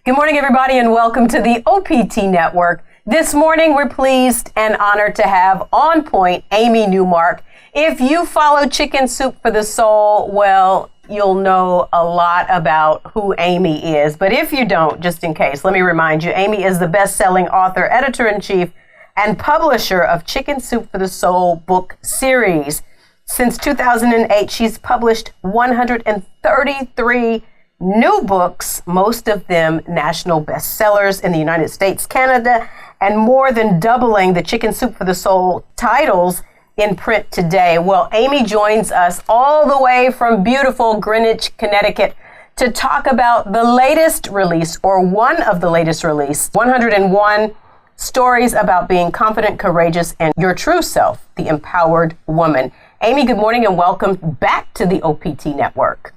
Good morning, everybody, and welcome to the OPT Network. This morning, we're pleased and honored to have on point Amy Newmark. If you follow Chicken Soup for the Soul, well, you'll know a lot about who Amy is. But if you don't, just in case, let me remind you, Amy is the best-selling author, editor-in-chief, and publisher of Chicken Soup for the Soul book series. Since 2008, she's published 133 new books, most of them national bestsellers in the United States, Canada, and more than doubling the Chicken Soup for the Soul titles in print today. Well, Amy joins us all the way from beautiful Greenwich, Connecticut, to talk about the latest release, or one of the latest release, 101 stories about being confident, courageous, and your true self, the empowered woman. Amy, good morning and welcome back to the OPT Network.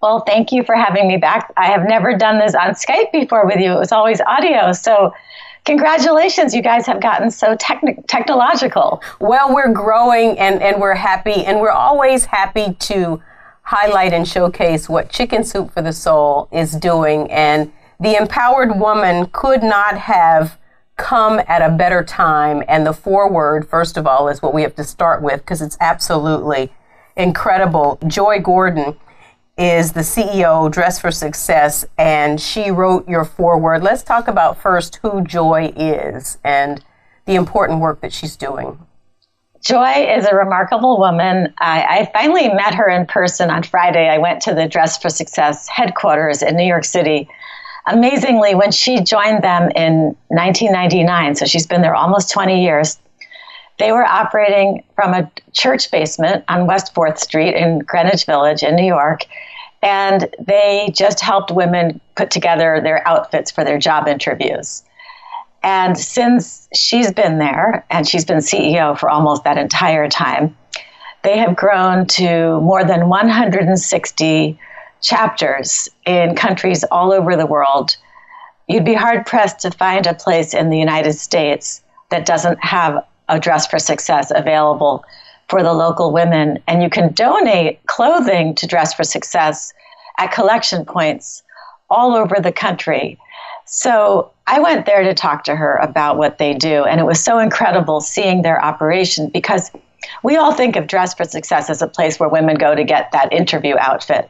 Well, thank you for having me back. I have never done this on Skype before with you. It was always audio. So congratulations, you guys have gotten so technological. Well, we're growing and we're happy, and we're always happy to highlight and showcase what Chicken Soup for the Soul is doing. And the empowered woman could not have come at a better time. And the foreword, first of all, is what we have to start with because it's absolutely incredible. Joy Gordon is the CEO, Dress for Success, and she wrote your foreword. Let's talk about first who Joy is and the important work that she's doing. Joy is a remarkable woman. I finally met her in person on Friday. I went to the Dress for Success headquarters in New York City. Amazingly, when she joined them in 1999, so she's been there almost 20 years, they were operating from a church basement on West 4th Street in Greenwich Village in New York, and they just helped women put together their outfits for their job interviews. And since she's been there, and she's been CEO for almost that entire time, they have grown to more than 160 chapters in countries all over the world. You'd be hard-pressed to find a place in the United States that doesn't have a Dress for Success available for the local women. And you can donate clothing to Dress for Success at collection points all over the country. So I went there to talk to her about what they do. And it was so incredible seeing their operation, because we all think of Dress for Success as a place where women go to get that interview outfit.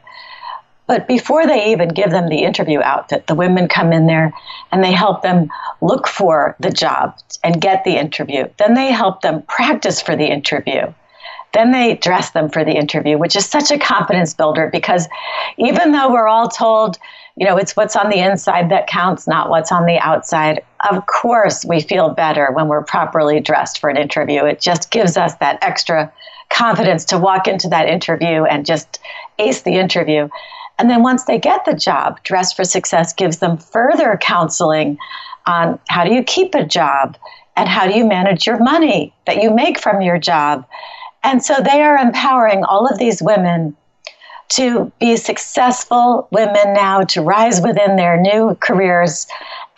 But before they even give them the interview outfit, the women come in there and they help them look for the job and get the interview. Then they help them practice for the interview. Then they dress them for the interview, which is such a confidence builder, because even though we're all told, you know, it's what's on the inside that counts, not what's on the outside, of course we feel better when we're properly dressed for an interview. It just gives us that extra confidence to walk into that interview and just ace the interview. And then once they get the job, Dress for Success gives them further counseling on how do you keep a job and how do you manage your money that you make from your job. And so they are empowering all of these women to be successful women now, to rise within their new careers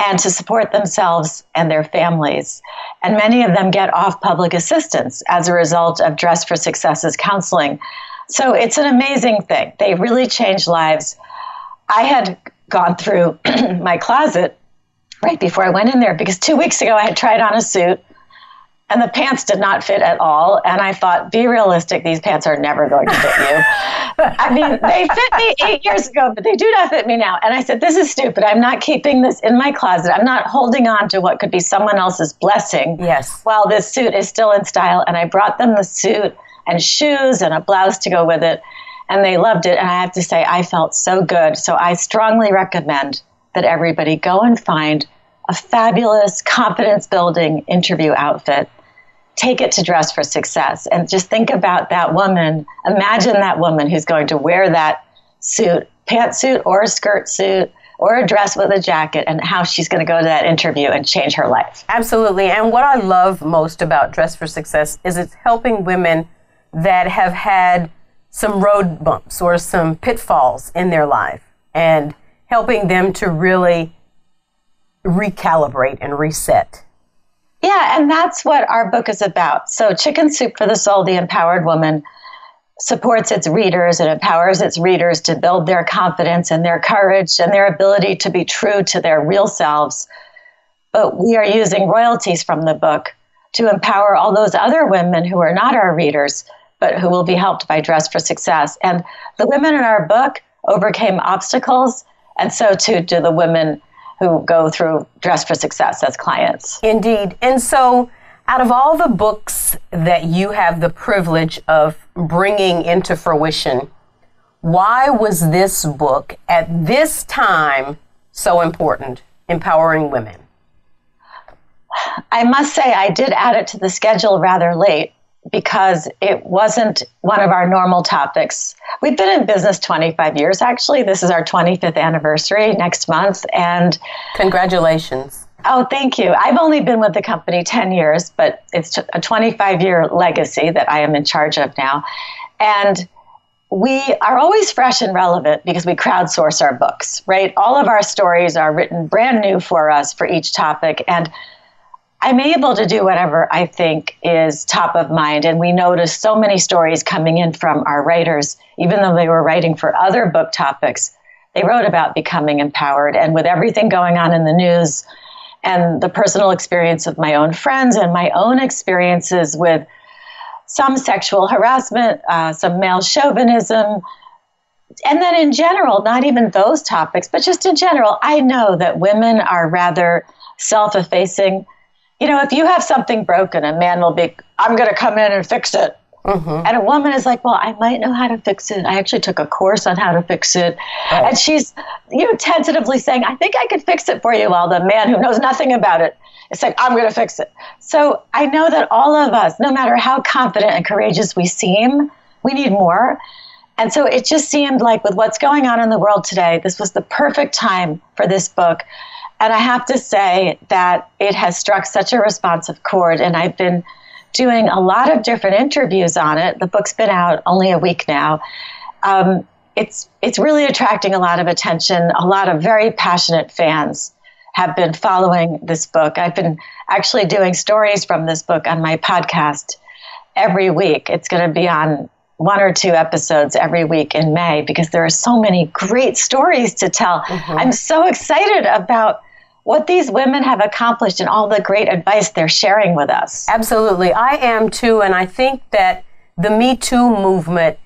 and to support themselves and their families. And many of them get off public assistance as a result of Dress for Success's counseling. So it's an amazing thing. They really change lives. I had gone through my closet right before I went in there because 2 weeks ago I had tried on a suit and the pants did not fit at all. And I thought, be realistic, these pants are never going to fit you. I mean, they fit me 8 years ago, but they do not fit me now. And I said, this is stupid. I'm not keeping this in my closet. I'm not holding on to what could be someone else's blessing while this suit is still in style. And I brought them the suit and shoes and a blouse to go with it. And they loved it. And I have to say, I felt so good. So I strongly recommend that everybody go and find a fabulous confidence-building interview outfit. Take it to Dress for Success and just think about that woman. Imagine that woman who's going to wear that suit, pantsuit or a skirt suit or a dress with a jacket, and how she's going to go to that interview and change her life. Absolutely. And what I love most about Dress for Success is it's helping women that have had some road bumps or some pitfalls in their life and helping them to really recalibrate and reset. Yeah, and that's what our book is about. So Chicken Soup for the Soul, the Empowered Woman, supports its readers and empowers its readers to build their confidence and their courage and their ability to be true to their real selves. But we are using royalties from the book to empower all those other women who are not our readers, but who will be helped by Dress for Success. And the women in our book overcame obstacles, and so too do the women who go through Dress for Success as clients. Indeed. And so out of all the books that you have the privilege of bringing into fruition, why was this book at this time so important, empowering women? I must say I did add it to the schedule rather late because it wasn't one of our normal topics. We've been in business 25 years, actually. This is our 25th anniversary next month. And congratulations. Oh, thank you. I've only been with the company 10 years, but it's a 25-year legacy that I am in charge of now. And we are always fresh and relevant because we crowdsource our books, right? All of our stories are written brand new for us for each topic. And I'm able to do whatever I think is top of mind. And we notice so many stories coming in from our writers, even though they were writing for other book topics, they wrote about becoming empowered. And with everything going on in the news and the personal experience of my own friends and my own experiences with some sexual harassment, some male chauvinism, and then in general, not even those topics, but just in general, I know that women are rather self-effacing. You know, if you have something broken, a man will be, I'm going to come in and fix it. Mm-hmm. And a woman is like, well, I might know how to fix it. I actually took a course on how to fix it. Right. And she's, tentatively saying, I think I could fix it for you, while the man who knows nothing about it is saying, I'm going to fix it. So I know that all of us, no matter how confident and courageous we seem, we need more. And so it just seemed like with what's going on in the world today, this was the perfect time for this book. And I have to say that it has struck such a responsive chord, and I've been doing a lot of different interviews on it. The book's been out only a week now. It's really attracting a lot of attention. A lot of very passionate fans have been following this book. I've been actually doing stories from this book on my podcast every week. It's going to be on 1 or 2 episodes every week in May because there are so many great stories to tell. Mm-hmm. I'm so excited about what these women have accomplished and all the great advice they're sharing with us. Absolutely. I am too. And I think that the Me Too movement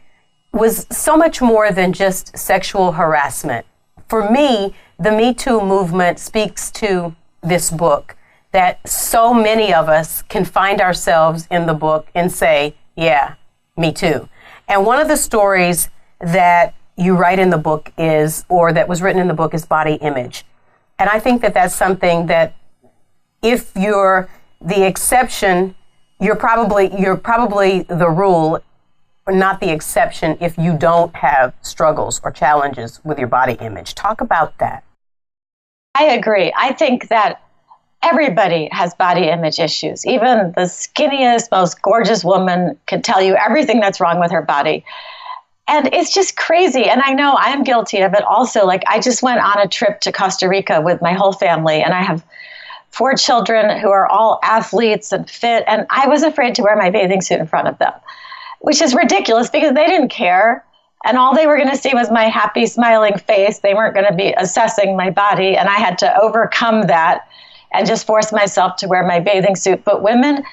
was so much more than just sexual harassment. For me, the Me Too movement speaks to this book, that so many of us can find ourselves in the book and say, yeah, me too. And one of the stories that you write in the book is, or that was written in the book, is body image. And I think that that's something that if you're the exception, you're probably the rule, not the exception, if you don't have struggles or challenges with your body image. Talk about that. I agree. I think that everybody has body image issues. Even the skinniest, most gorgeous woman can tell you everything that's wrong with her body. And it's just crazy. And I know I'm guilty of it also. Like, I just went on a trip to Costa Rica with my whole family, and I have 4 children who are all athletes and fit. And I was afraid to wear my bathing suit in front of them, which is ridiculous because they didn't care. And all they were going to see was my happy, smiling face. They weren't going to be assessing my body. And I had to overcome that and just force myself to wear my bathing suit. But women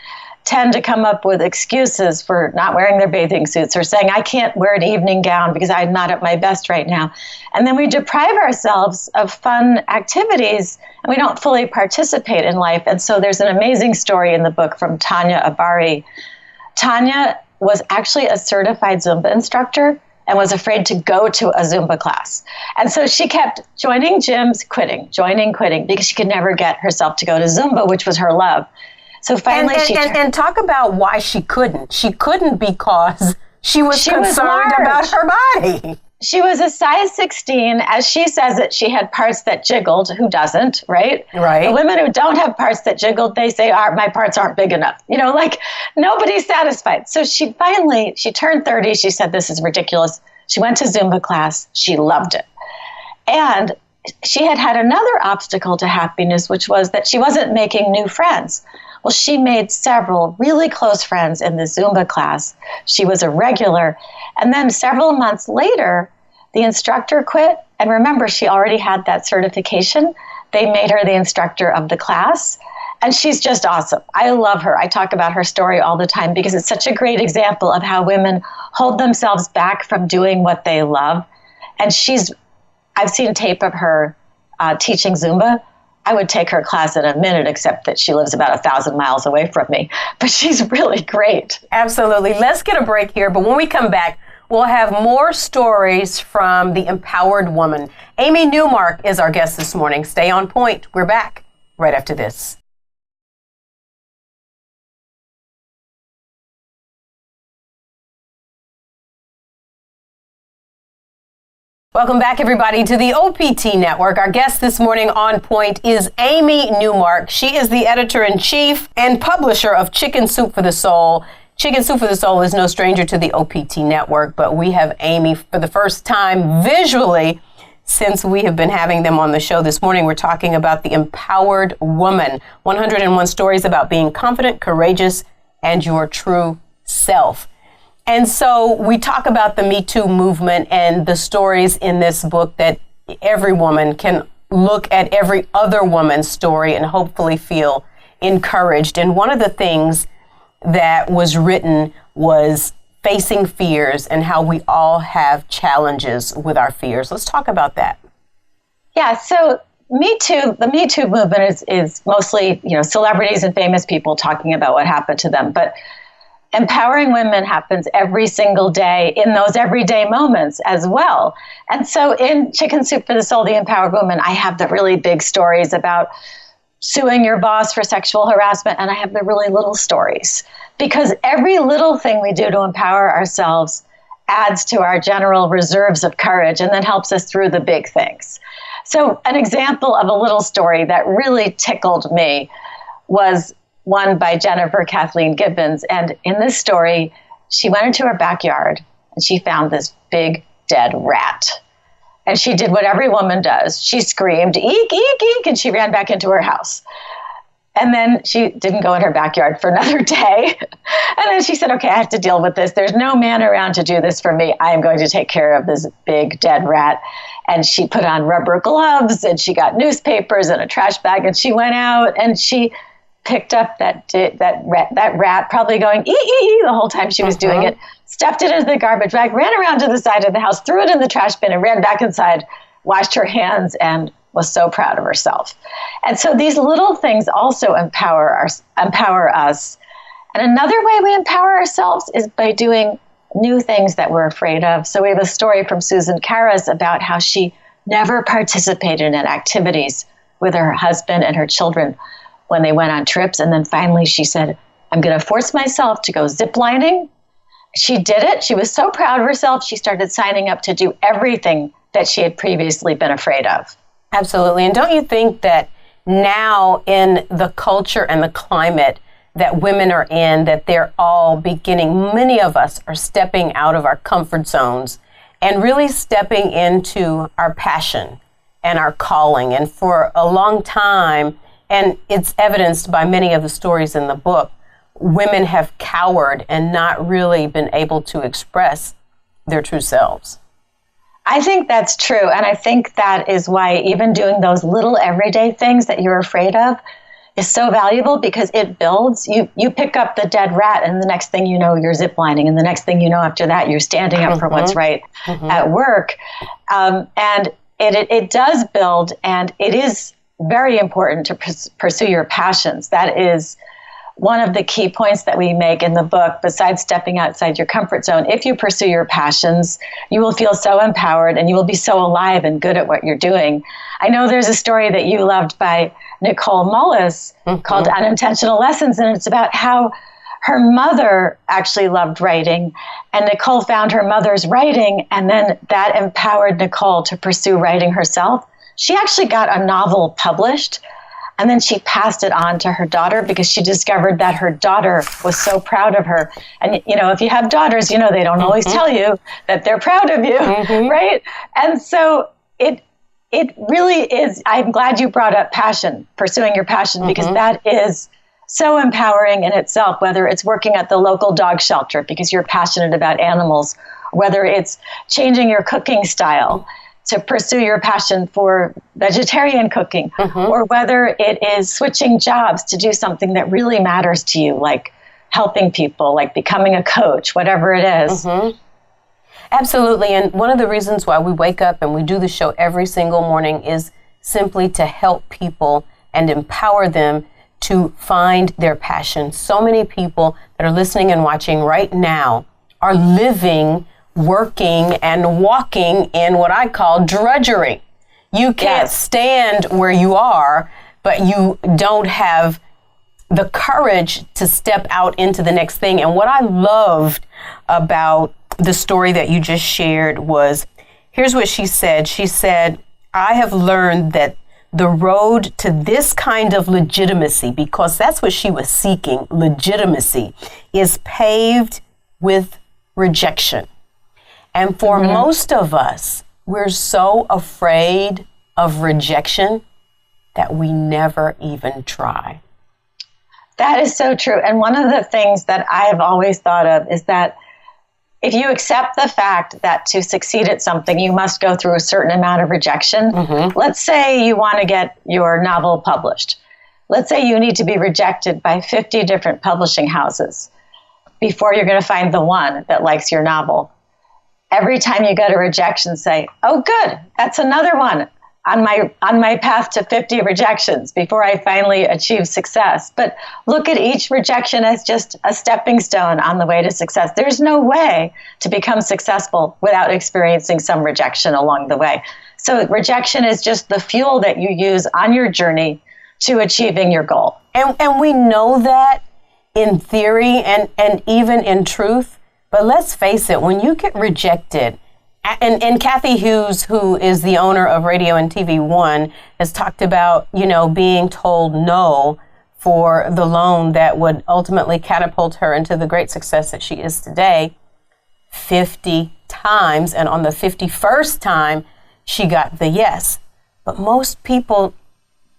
tend to come up with excuses for not wearing their bathing suits or saying, I can't wear an evening gown because I'm not at my best right now. And then we deprive ourselves of fun activities and we don't fully participate in life. And so there's an amazing story in the book from Tanya Abari. Tanya was actually a certified Zumba instructor and was afraid to go to a Zumba class. And so she kept joining gyms, quitting, because she could never get herself to go to Zumba, which was her love. So finally and talk about why she couldn't. She couldn't because she was concerned about her body. She was a size 16. As she says it, she had parts that jiggled. Who doesn't, right? Right. The women who don't have parts that jiggled, they say, my parts aren't big enough. Like nobody's satisfied. So she turned 30. She said, this is ridiculous. She went to Zumba class. She loved it. And she had another obstacle to happiness, which was that she wasn't making new friends. Well, she made several really close friends in the Zumba class. She was a regular. And then several months later, the instructor quit. And remember, she already had that certification. They made her the instructor of the class. And she's just awesome. I love her. I talk about her story all the time because it's such a great example of how women hold themselves back from doing what they love. And I've seen tape of her teaching Zumba. I would take her class in a minute, except that she lives about 1,000 miles away from me. But she's really great. Absolutely. Let's get a break here. But when we come back, we'll have more stories from the empowered woman. Amy Newmark is our guest this morning. Stay on point. We're back right after this. Welcome back, everybody, to the OPT Network. Our guest this morning on point is Amy Newmark. She is the editor-in-chief and publisher of Chicken Soup for the Soul. Chicken Soup for the Soul is no stranger to the OPT Network, but we have Amy for the first time visually since we have been having them on the show this morning. We're talking about the empowered woman, 101 stories about being confident, courageous, and your true self. And so we talk about the Me Too movement and the stories in this book that every woman can look at every other woman's story and hopefully feel encouraged. And one of the things that was written was facing fears and how we all have challenges with our fears. Let's talk about that. Yeah, so Me Too, the Me Too movement is mostly, celebrities and famous people talking about what happened to them. But empowering women happens every single day in those everyday moments as well. And so in Chicken Soup for the Soul, the empowered woman, I have the really big stories about suing your boss for sexual harassment, and I have the really little stories. Because every little thing we do to empower ourselves adds to our general reserves of courage and then helps us through the big things. So an example of a little story that really tickled me was one by Jennifer Kathleen Gibbons. And in this story, she went into her backyard and she found this big dead rat. And she did what every woman does. She screamed, eek, eek, eek, and she ran back into her house. And then she didn't go in her backyard for another day. And then she said, okay, I have to deal with this. There's no man around to do this for me. I am going to take care of this big dead rat. And she put on rubber gloves and she got newspapers and a trash bag and she went out and she picked up that rat, probably going ee ee ee the whole time she was doing it, stuffed it into the garbage bag, ran around to the side of the house, threw it in the trash bin, and ran back inside, washed her hands, and was so proud of herself. And so these little things also empower us. And another way we empower ourselves is by doing new things that we're afraid of. So we have a story from Susan Karras about how she never participated in activities with her husband and her children when they went on trips. And then finally she said, I'm going to force myself to go ziplining. She did it. She was so proud of herself. She started signing up to do everything that she had previously been afraid of. Absolutely. And don't you think that now in the culture and the climate that women are in, that they're all beginning, many of us are stepping out of our comfort zones and really stepping into our passion and our calling. And for a long time, and it's evidenced by many of the stories in the book, women have cowered and not really been able to express their true selves. I think that's true. And I think that is why even doing those little everyday things that you're afraid of is so valuable, because it builds. You pick up the dead rat and the next thing you know, you're ziplining. And the next thing you know after that, you're standing up for what's right at work. And it does build, and it is very important to pursue your passions. That is one of the key points that we make in the book. Besides stepping outside your comfort zone, if you pursue your passions, you will feel so empowered and you will be so alive and good at what you're doing. I know there's a story that you loved by Nicole Mullis called Unintentional Lessons, and it's about how her mother actually loved writing, and Nicole found her mother's writing, and then that empowered Nicole to pursue writing herself. She actually got a novel published, and then she passed it on to her daughter because she discovered that her daughter was so proud of her. And, if you have daughters, they don't always tell you that they're proud of you, right? And so it really is. I'm glad you brought up passion, pursuing your passion, because that is so empowering in itself, whether it's working at the local dog shelter because you're passionate about animals, whether it's changing your cooking style to pursue your passion for vegetarian cooking, or whether it is switching jobs to do something that really matters to you, like helping people, like becoming a coach, whatever it is. Absolutely. And one of the reasons why we wake up and we do the show every single morning is simply to help people and empower them to find their passion. So many people that are listening and watching right now are living, working, and walking in what I call drudgery. You can't stand where you are, but you don't have the courage to step out into the next thing. And what I loved about the story that you just shared was, here's what she said. She said, I have learned that the road to this kind of legitimacy, because that's what she was seeking, legitimacy, is paved with rejection. And for most of us, we're so afraid of rejection that we never even try. That is so true. And one of the things that I have always thought of is that if you accept the fact that to succeed at something, you must go through a certain amount of rejection. Let's say you want to get your novel published. Let's say you need to be rejected by 50 different publishing houses before you're going to find the one that likes your novel. Every time you get a rejection, say, oh, good, that's another one on my path to 50 rejections before I finally achieve success. But look at each rejection as just a stepping stone on the way to success. There's no way to become successful without experiencing some rejection along the way. So rejection is just the fuel that you use on your journey to achieving your goal. And we know that in theory and even in truth. But let's face it, when you get rejected, and Kathy Hughes, who is the owner of Radio and TV One, has talked about, being told no for the loan that would ultimately catapult her into the great success that she is today 50 times. And on the 51st time, she got the yes. But most people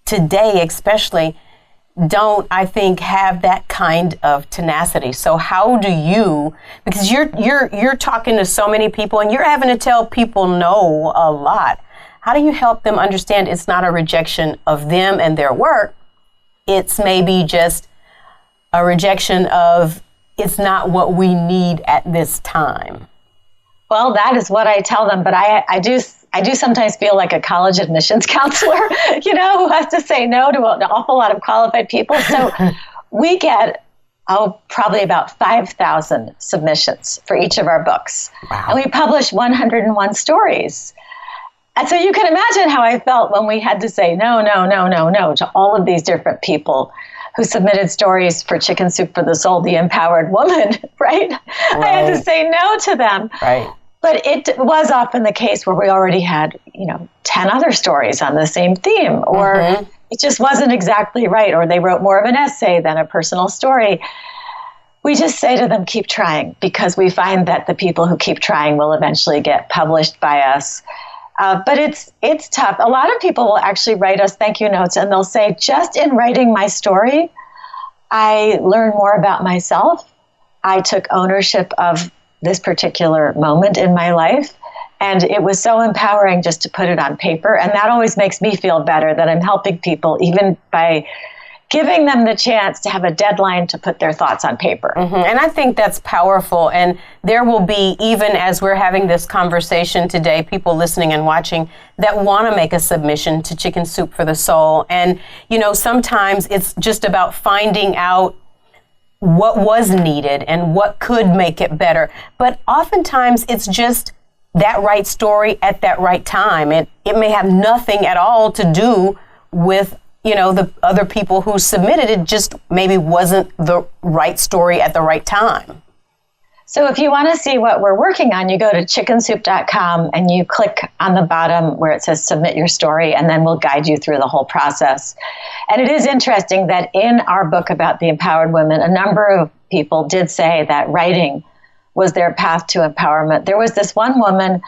today, especially, don't, I think, have that kind of tenacity. So how do you, because you're talking to so many people and you're having to tell people no a lot. How do you help them understand it's not a rejection of them and their work? It's maybe just a rejection of it's not what we need at this time. Well, that is what I tell them, but I do sometimes feel like a college admissions counselor, who has to say no to an awful lot of qualified people. So we get, probably about 5,000 submissions for each of our books. Wow. And we publish 101 stories. And so you can imagine how I felt when we had to say no to all of these different people who submitted stories for Chicken Soup for the Soul, the empowered woman, right? I had to say no to them. Right. But it was often the case where we already had, 10 other stories on the same theme, or it just wasn't exactly right, or they wrote more of an essay than a personal story. We just say to them, keep trying, because we find that the people who keep trying will eventually get published by us. But it's tough. A lot of people will actually write us thank you notes, and they'll say, just in writing my story, I learned more about myself. I took ownership of this particular moment in my life, and it was so empowering just to put it on paper. And that always makes me feel better that I'm helping people, even by giving them the chance to have a deadline to put their thoughts on paper. And I think that's powerful. And there will be, even as we're having this conversation today, people listening and watching that want to make a submission to Chicken Soup for the Soul. And, sometimes it's just about finding out what was needed and what could make it better. But oftentimes it's just that right story at that right time. It may have nothing at all to do with, the other people who submitted it, just maybe wasn't the right story at the right time. So if you want to see what we're working on, you go to chickensoup.com and you click on the bottom where it says submit your story, and then we'll guide you through the whole process. And it is interesting that in our book about the empowered women, a number of people did say that writing was their path to empowerment. There was this one woman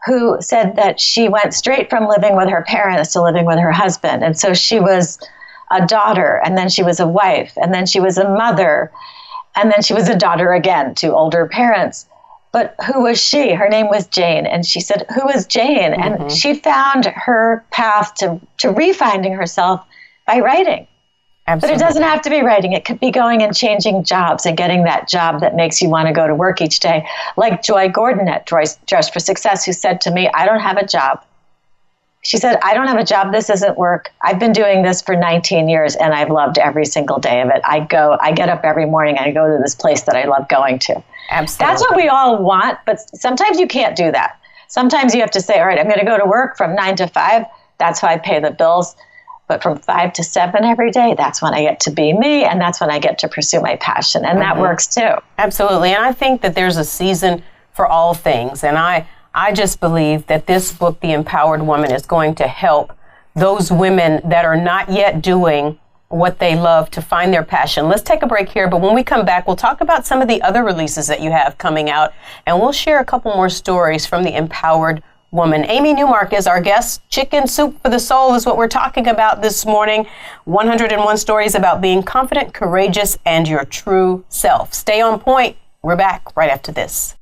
who said that she went straight from living with her parents to living with her husband. And so she was a daughter, and then she was a wife, and then she was a mother, and then she was a daughter again to older parents. But who was she? Her name was Jane. And she said, who is Jane? Mm-hmm. And she found her path to refinding herself by writing. Absolutely. But it doesn't have to be writing. It could be going and changing jobs and getting that job that makes you want to go to work each day. Like Joy Gordon at Dress for Success, who said to me, I don't have a job. She said, I don't have a job. This isn't work. I've been doing this for 19 years and I've loved every single day of it. I get up every morning and I go to this place that I love going to. Absolutely. That's what we all want, but sometimes you can't do that. Sometimes you have to say, all right, I'm going to go to work from 9 to 5. That's how I pay the bills. But from 5 to 7 every day, that's when I get to be me, and that's when I get to pursue my passion. And that works too. Absolutely. And I think that there's a season for all things. And I just believe that this book, The Empowered Woman, is going to help those women that are not yet doing what they love to find their passion. Let's take a break here, but when we come back, we'll talk about some of the other releases that you have coming out, and we'll share a couple more stories from The Empowered Woman. Amy Newmark is our guest. Chicken Soup for the Soul is what we're talking about this morning. 101 stories about being confident, courageous, and your true self. Stay on point. We're back right after this.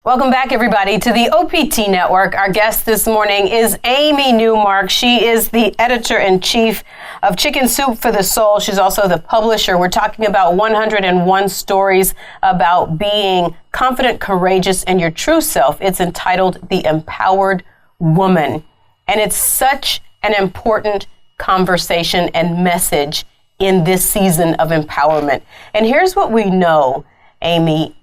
Welcome back, everybody, to the OPT Network. Our guest this morning is Amy Newmark. She is the editor-in-chief of Chicken Soup for the Soul. She's also the publisher. We're talking about 101 stories about being confident, courageous, and your true self. It's entitled The Empowered Woman. And it's such an important conversation and message in this season of empowerment. And here's what we know, Amy.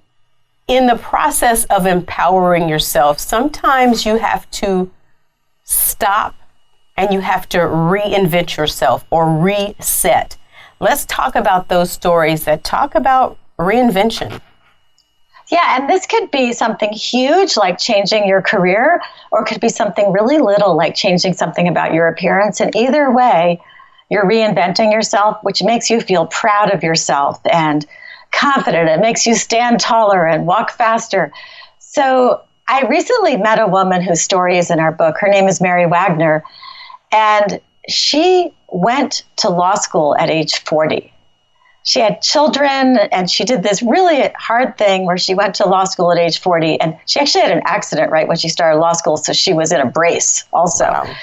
In the process of empowering yourself, sometimes you have to stop and you have to reinvent yourself or reset. Let's talk about those stories that talk about reinvention. Yeah, and this could be something huge like changing your career, or it could be something really little like changing something about your appearance. And either way, you're reinventing yourself, which makes you feel proud of yourself and confident. It makes you stand taller and walk faster. So I recently met a woman whose story is in our book. Her name is Mary Wagner, and she went to law school at age 40. She had children, and she did this really hard thing where she went to law school at age 40, and she actually had an accident right when she started law school, so she was in a brace also. Wow.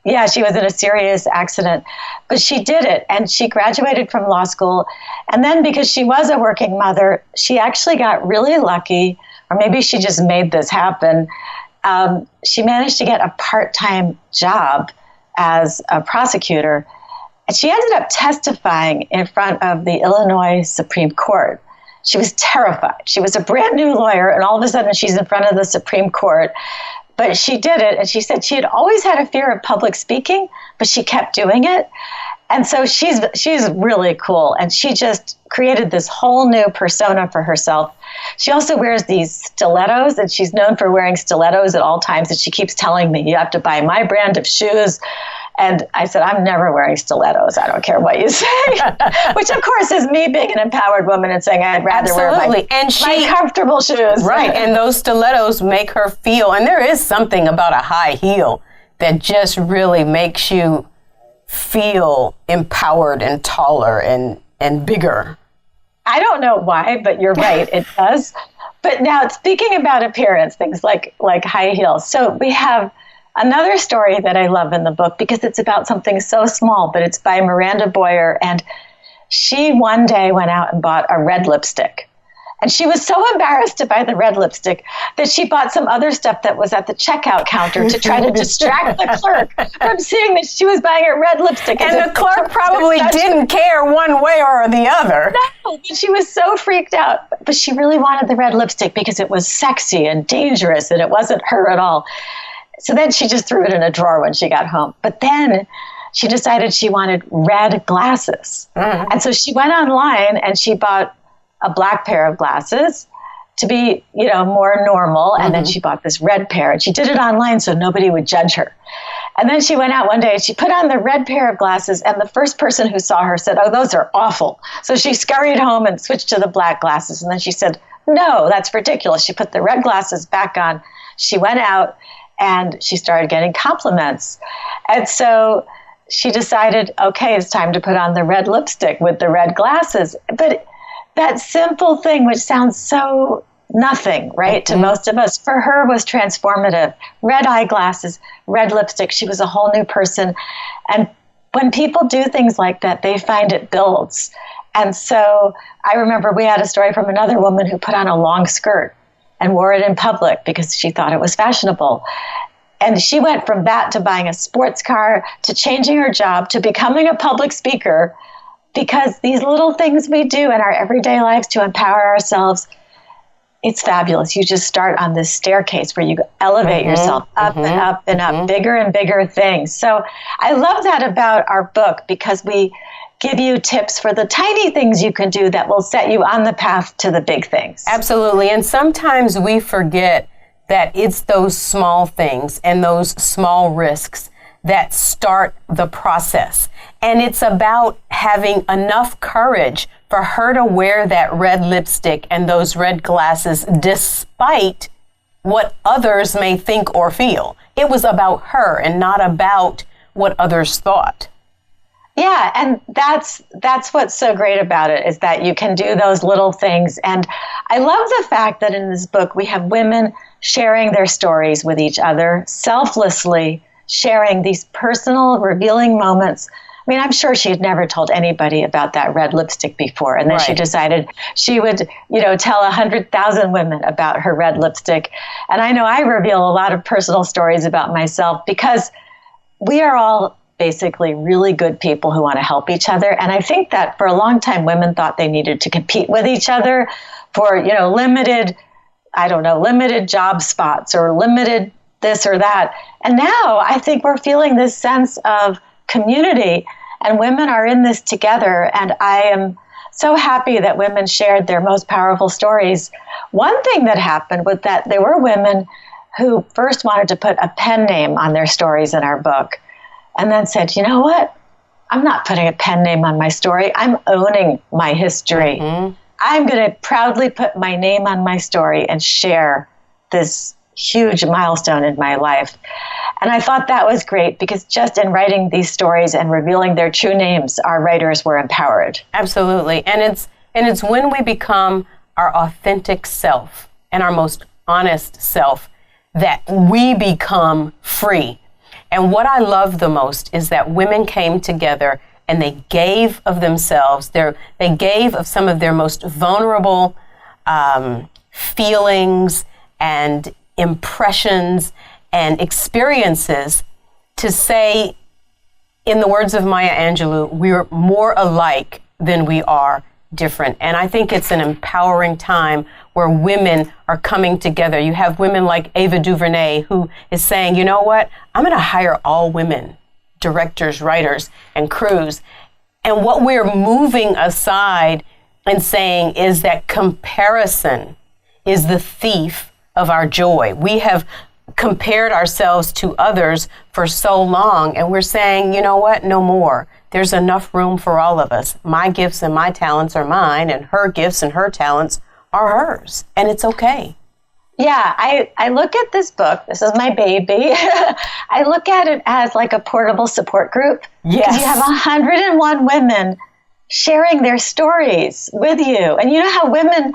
Yeah, she was in a serious accident, but she did it, and she graduated from law school. And then because she was a working mother, she actually got really lucky, or maybe she just made this happen. She managed to get a part-time job as a prosecutor, and she ended up testifying in front of the Illinois Supreme Court. She was terrified. She was a brand new lawyer, and all of a sudden she's in front of the Supreme Court. But she did it, and she said she had always had a fear of public speaking, but she kept doing it. And so she's really cool, and she just created this whole new persona for herself. She also wears these stilettos, and she's known for wearing stilettos at all times, and she keeps telling me, you have to buy my brand of shoes. And I said, I'm never wearing stilettos. I don't care what you say. Which, of course, is me being an empowered woman and saying I'd rather wear my comfortable shoes. Right, and those stilettos make her feel, and there is something about a high heel that just really makes you feel empowered and taller and bigger. I don't know why, but you're right, it does. But now, speaking about appearance, things like high heels. So we have another story that I love in the book because it's about something so small, but it's by Miranda Boyer. And she one day went out and bought a red lipstick. And she was so embarrassed to buy the red lipstick that she bought some other stuff that was at the checkout counter to try to distract the clerk from seeing that she was buying a red lipstick. And the clerk probably didn't care one way or the other. No, but she was so freaked out. But she really wanted the red lipstick because it was sexy and dangerous and it wasn't her at all. So then she just threw it in a drawer when she got home. But then she decided she wanted red glasses. Mm-hmm. And so she went online and she bought a black pair of glasses to be, more normal. And then she bought this red pair, and she did it online so nobody would judge her. And then she went out one day and she put on the red pair of glasses, and the first person who saw her said, "Oh, those are awful." So she scurried home and switched to the black glasses. And then she said, "No, that's ridiculous." She put the red glasses back on. She went out and she started getting compliments. And so she decided, okay, it's time to put on the red lipstick with the red glasses. But that simple thing, which sounds so nothing, right, to most of us, for her was transformative. Red eyeglasses, red lipstick. She was a whole new person. And when people do things like that, they find it builds. And so I remember we had a story from another woman who put on a long skirt and wore it in public because she thought it was fashionable. And she went from that to buying a sports car, to changing her job, to becoming a public speaker, because these little things we do in our everyday lives to empower ourselves, it's fabulous. You just start on this staircase where you elevate yourself up and up and up, bigger and bigger things. So I love that about our book, because we give you tips for the tiny things you can do that will set you on the path to the big things. Absolutely. And sometimes we forget that it's those small things and those small risks that start the process. And it's about having enough courage for her to wear that red lipstick and those red glasses despite what others may think or feel. It was about her and not about what others thought. Yeah, and that's what's so great about it, is that you can do those little things. And I love the fact that in this book we have women sharing their stories with each other, selflessly sharing these personal, revealing moments. I mean, I'm sure she had never told anybody about that red lipstick before. And then she decided she would, tell 100,000 women about her red lipstick. And I know I reveal a lot of personal stories about myself, because we are all basically really good people who want to help each other. And I think that for a long time, women thought they needed to compete with each other for, limited job spots or limited this or that. And now I think we're feeling this sense of community, and women are in this together. And I am so happy that women shared their most powerful stories. One thing that happened was that there were women who first wanted to put a pen name on their stories in our book, and then said, you know what? I'm not putting a pen name on my story. I'm owning my history. I'm going to proudly put my name on my story and share this huge milestone in my life. And I thought that was great, because just in writing these stories and revealing their true names, our writers were empowered. Absolutely. And it's when we become our authentic self and our most honest self that we become free. And what I love the most is that women came together and they gave of themselves. They gave of some of their most vulnerable feelings and impressions and experiences to say, in the words of Maya Angelou, we're more alike than we are different. And I think it's an empowering time where women are coming together. You have women like Ava DuVernay, who is saying, you know what, I'm going to hire all women, directors, writers, and crews. And what we're moving aside and saying is that comparison is the thief of our joy. We have compared ourselves to others for so long, and we're saying, you know what, no more. There's enough room for all of us. My gifts and my talents are mine, and her gifts and her talents are hers, and it's okay. Yeah, I look at this book, this is my baby, I look at it as like a portable support group. Yes. Because you have 101 women sharing their stories with you. And you know how women,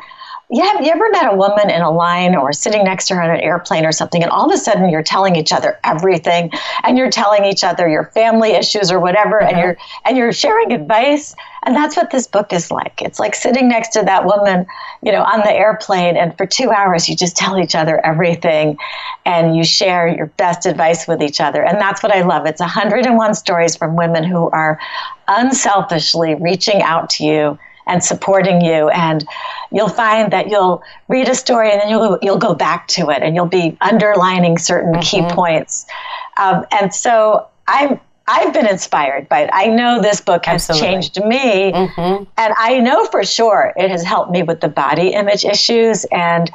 you ever met a woman in a line or sitting next to her on an airplane or something, and all of a sudden you're telling each other everything, and you're telling each other your family issues or whatever, and you're sharing advice. And that's what this book is like. It's like sitting next to that woman, on the airplane, and for 2 hours you just tell each other everything, and you share your best advice with each other. And that's what I love. It's 101 stories from women who are unselfishly reaching out to you and supporting you. And you'll find that you'll read a story and then you'll go back to it, and you'll be underlining certain key points. And so I've been inspired by it. I know this book has changed me, and I know for sure it has helped me with the body image issues. And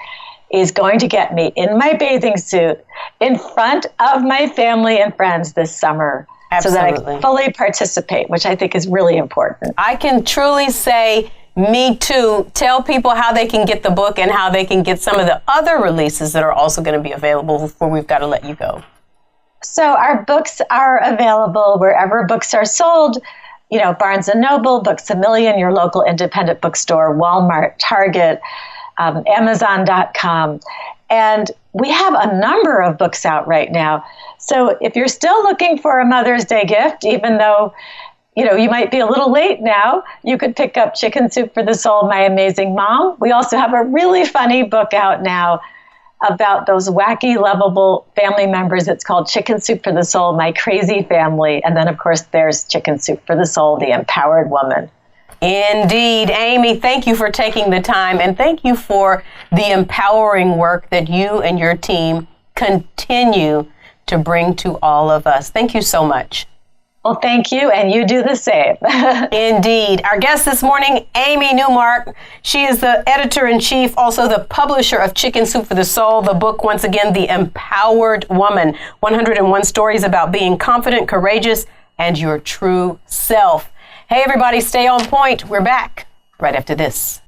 is going to get me in my bathing suit in front of my family and friends this summer. Absolutely. So that I can fully participate, which I think is really important. I can truly say, me too. Tell people how they can get the book and how they can get some of the other releases that are also going to be available before we've got to let you go. So our books are available wherever books are sold. You know, Barnes & Noble, Books A Million, your local independent bookstore, Walmart, Target, Amazon.com. And we have a number of books out right now. So if you're still looking for a Mother's Day gift, even though, you know, you might be a little late now, you could pick up Chicken Soup for the Soul, My Amazing Mom. We also have a really funny book out now about those wacky, lovable family members. It's called Chicken Soup for the Soul, My Crazy Family. And then, of course, there's Chicken Soup for the Soul, The Empowered Woman. Indeed. Amy, thank you for taking the time, and thank you for the empowering work that you and your team continue to bring to all of us. Thank you so much. Well, thank you, and you do the same. Indeed. Our guest this morning, Amy Newmark. She is the editor-in-chief, also the publisher of Chicken Soup for the Soul, the book, once again, The Empowered Woman, 101 Stories About Being Confident, Courageous, and Your True Self. Hey, everybody, stay on point. We're back right after this.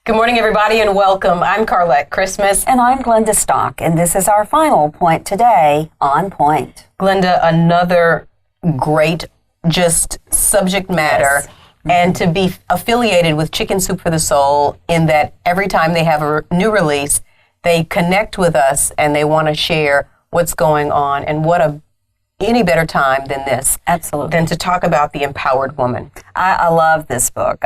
Good morning, everybody, and welcome. I'm Carlette Christmas. And I'm Glenda Stock, and this is our final point today on Point. Glenda, another great just subject matter. Yes. And to be affiliated with Chicken Soup for the Soul in that every time they have a new release, they connect with us and they want to share what's going on. And what any better time than this. Absolutely. Than to talk about the empowered woman. I love this book.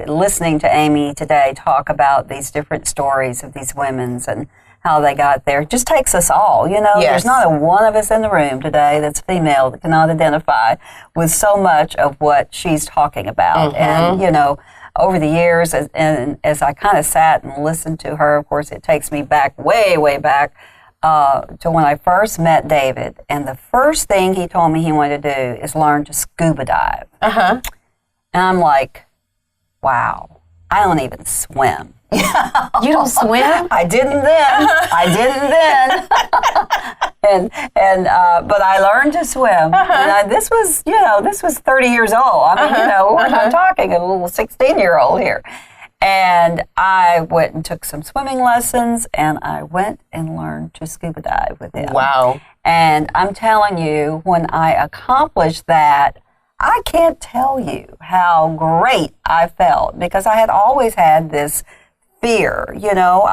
Listening to Amy today talk about these different stories of these women's and how they got there just takes us all. You know, Yes. There's not a one of us in the room today that's female that cannot identify with so much of what she's talking about. And, you know, over the years, and as I kind of sat and listened to her, of course, it takes me back, way, way back, to when I first met David. And the first thing he told me he wanted to do is learn to scuba dive. And I'm like, wow, I don't even swim. You don't swim? I didn't then. But I learned to swim. And this was 30 years old. I mean, we're not talking a little 16-year-old here. And I went and took some swimming lessons, and I went and learned to scuba dive with him. Wow. And I'm telling you, when I accomplished that, I can't tell you how great I felt, because I had always had this fear. You know,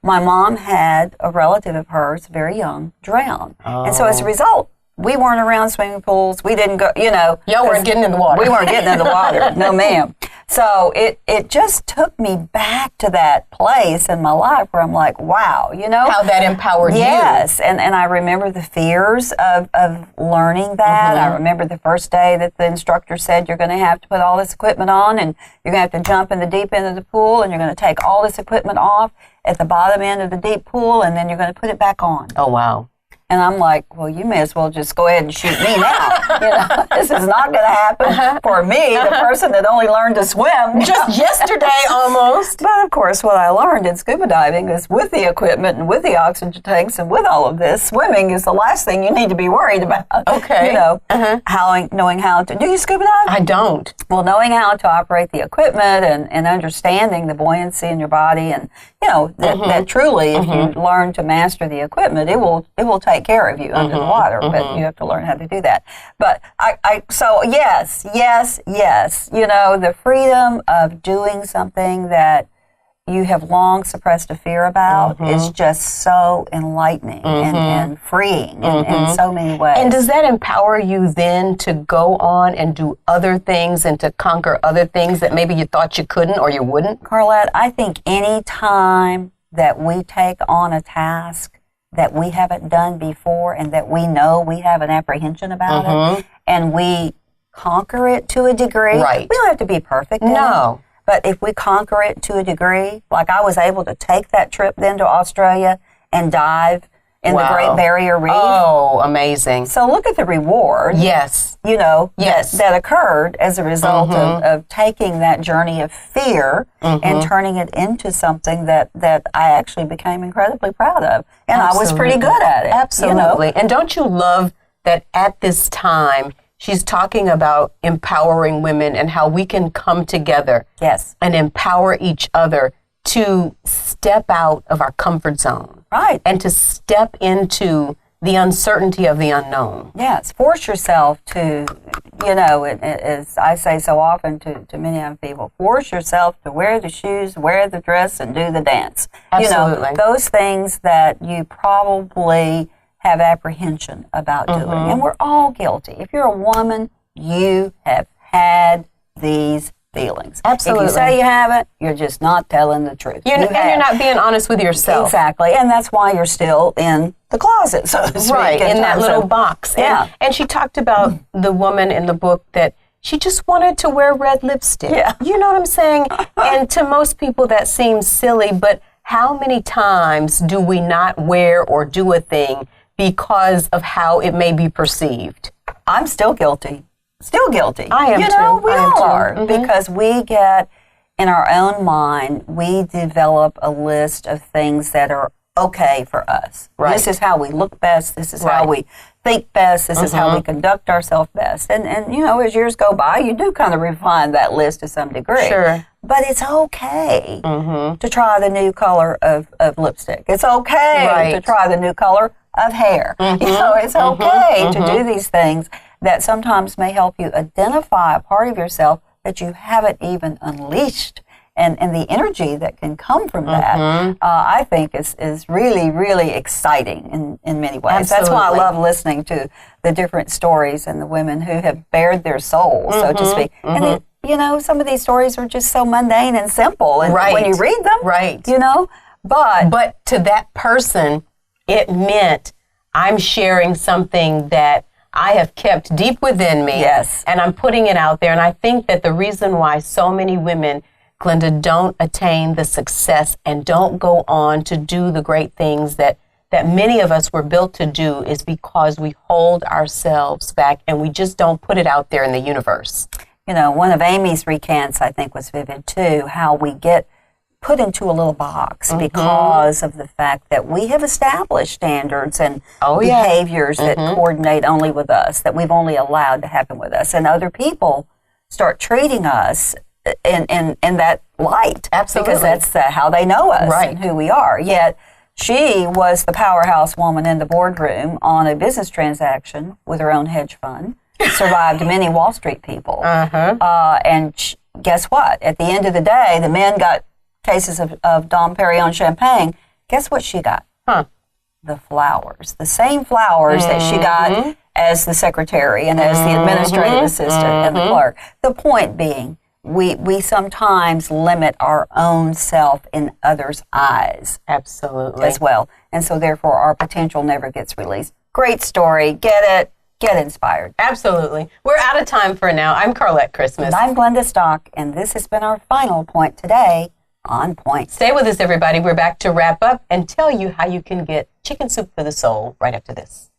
my mom had a relative of hers, very young, drown. And so as a result, we weren't around swimming pools. We didn't go, you know. Y'all weren't getting in the water. We weren't getting in the water. No, ma'am. So it just took me back to that place in my life where I'm like, wow, you know. How that empowered you. Yes. And I remember the fears of learning that. I remember the first day that the instructor said, you're going to have to put all this equipment on, and you're going to have to jump in the deep end of the pool, and you're going to take all this equipment off at the bottom end of the deep pool, and then you're going to put it back on. Oh, wow. And I'm like, well, you may as well just go ahead and shoot me now. You know, this is not going to happen for me, the person that only learned to swim just yesterday almost. But of course, what I learned in scuba diving is with the equipment and with the oxygen tanks and with all of this, swimming is the last thing you need to be worried about. Okay. You know, knowing how to. Do you scuba dive? I don't. Well, knowing how to operate the equipment and understanding the buoyancy in your body, and you know that truly, if you learn to master the equipment, it will take care of you under the water. But you have to learn how to do that. But so yes. You know, the freedom of doing something that you have long suppressed a fear about is just so enlightening and freeing in so many ways. And does that empower you then to go on and do other things and to conquer other things that maybe you thought you couldn't or you wouldn't? Carlette, I think any time that we take on a task that we haven't done before and that we know we have an apprehension about it, and we conquer it to a degree. Right. We don't have to be perfect in it. But if we conquer it to a degree, like I was able to take that trip then to Australia and dive in the Great Barrier Reef. Oh, amazing. So look at the reward. Yes. You know, Yes. that occurred as a result of taking that journey of fear and turning it into something that I actually became incredibly proud of. And I was pretty good at it. Absolutely. You know? And don't you love that at this time, she's talking about empowering women and how we can come together and empower each other to step out of our comfort zone. Right. And to step into the uncertainty of the unknown. Yes. Force yourself to, you know, as I say so often to many other people, force yourself to wear the shoes, wear the dress, and do the dance. Absolutely. You know, those things that you probably have apprehension about doing. And we're all guilty. If you're a woman, you have had these feelings. Absolutely. If you say you haven't, you're just not telling the truth. And you're not being honest with yourself. Exactly. And that's why you're still in the closet, so to speak. Right, in that little box. Yeah. And she talked about the woman in the book that she just wanted to wear red lipstick. Yeah. You know what I'm saying? And to most people that seems silly, but how many times do we not wear or do a thing because of how it may be perceived? I'm still guilty. Still guilty. I am you too. know, we I am all too. are. Because we get, in our own mind, we develop a list of things that are okay for us. Right. This is how we look best. This is how we think best. This is how we conduct ourselves best. And, you know, as years go by, you do kind of refine that list to some degree. Sure. But it's okay to try the new color of lipstick. It's okay to try the new color of hair. You know, it's okay to do these things that sometimes may help you identify a part of yourself that you haven't even unleashed. And the energy that can come from that, I think, is really, really exciting in many ways. Absolutely. That's why I love listening to the different stories and the women who have bared their souls, so to speak. And, you know, some of these stories are just so mundane and simple. And when you read them, you know, but to that person, it meant I'm sharing something that I have kept deep within me. Yes. And I'm putting it out there. And I think that the reason why so many women, Glenda, don't attain the success and don't go on to do the great things that many of us were built to do is because we hold ourselves back and we just don't put it out there in the universe. You know, one of Amy's recants, I think, was vivid too, how we get put into a little box because of the fact that we have established standards and behaviors that coordinate only with us, that we've only allowed to happen with us. And other people start treating us in that light. Absolutely. Because that's how they know us and who we are. Yet she was the powerhouse woman in the boardroom on a business transaction with her own hedge fund, survived many Wall Street people. And guess what? At the end of the day, the men got cases of Dom Perignon champagne. Guess what she got? The flowers. The same flowers that she got as the secretary and as the administrative assistant and the clerk. The point being, we sometimes limit our own self in others' eyes. Absolutely. As well. And so therefore our potential never gets released. Great story. Get it. Get inspired. Absolutely. We're out of time for now. I'm Carlette Christmas. And I'm Glenda Stock, and this has been our final point today on Point. Stay with us, everybody. We're back to wrap up and tell you how you can get chicken soup for the soul right after this.